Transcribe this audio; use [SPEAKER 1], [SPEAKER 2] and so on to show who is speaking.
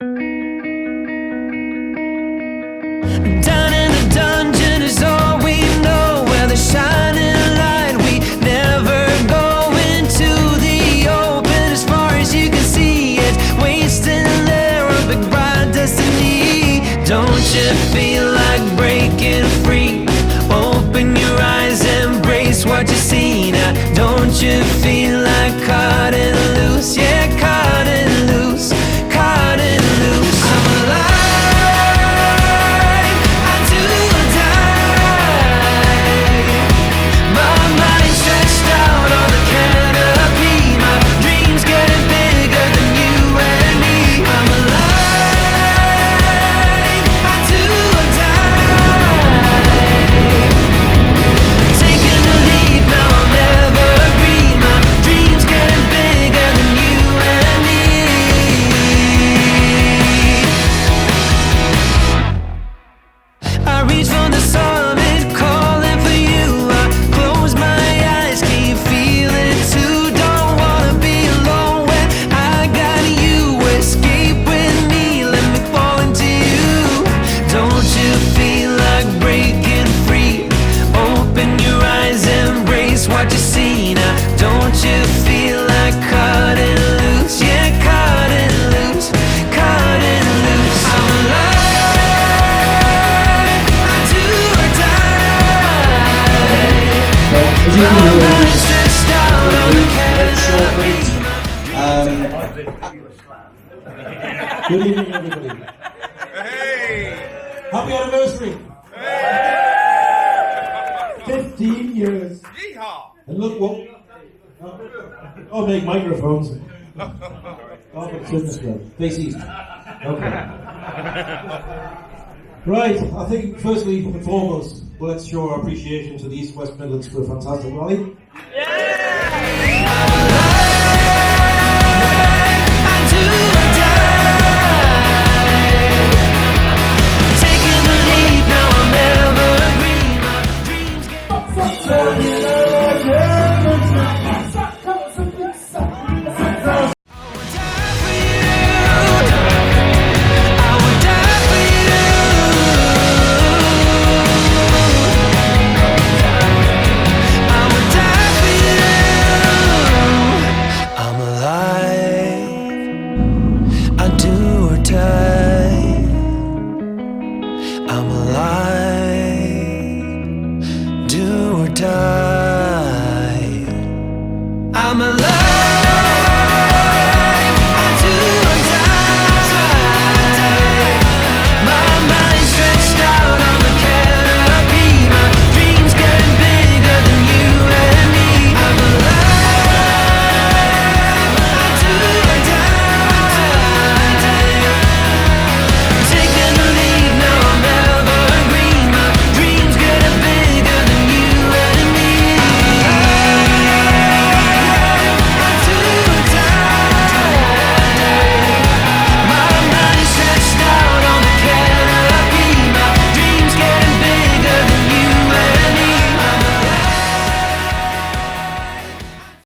[SPEAKER 1] Down in the dungeon is all we know, where the shining light, we never go into the open. As far as you can see it, wasting there, a big bright destiny. Don't you feel like breaking free? Open your eyes, embrace what you see now. Don't you feel like cutting loose? Yeah, cutting loose, cutting loose. I'm alive, I do or die. My mind stretched out on the canopy. My dreams getting bigger than you and me. I'm alive, I do or die. Taking the lead, now I'll never agree. My dreams getting bigger than you and me. I reach for the summit, calling for you. I close my eyes, can you feel it too? Don't wanna be alone when I got you. Escape with me, let me fall into you. Don't you feel like breaking free? Open your eyes, embrace what you see now. Don't you feel like cutting loose? Yeah, cutting loose, cutting loose. I'm alive, I do or die. My mind stretched out on the canopy.
[SPEAKER 2] Good evening, everybody. Happy anniversary! 15 years. And look what... Oh, make microphones. Oh, but goodness well. Face east. Okay. Right, I think firstly and foremost, well, let's show our appreciation to the East West Midlands for a fantastic rally.
[SPEAKER 1] I'm alive.